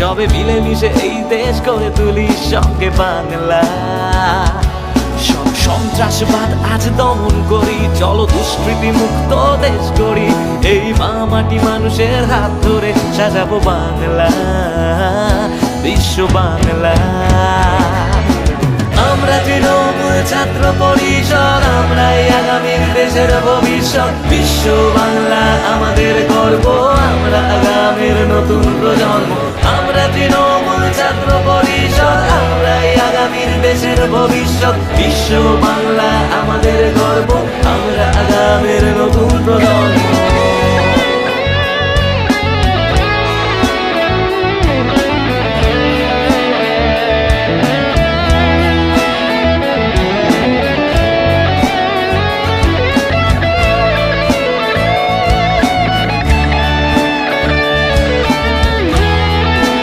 সবে মিলেমিশে এই দেশ করে তুলি সঙ্গে বাংলা। সব সন্ত্রাসবাদ আজ দমন করি, চলো দুষ্কৃতি মুক্ত দেশ করি। এই মা মাটি মানুষের হাত ধরে সাজাবো বাংলা, বিশ্ব বাংলা। আমরা তৃণমূল ছাত্র পরিষদ, আমরাই আগামীর দেশের ভবিষ্যৎ। বিশ্ব বাংলা আমাদের গর্ব, আমরা আগামীর নতুন প্রজন্ম। আমরা তৃণমূল ছাত্র পরিষদ, আমরাই আগামীর দেশের ভবিষ্যৎ। বিশ্ব বাংলা আমাদের গর্ব, আমরা আগামীর নতুন প্রজন্ম।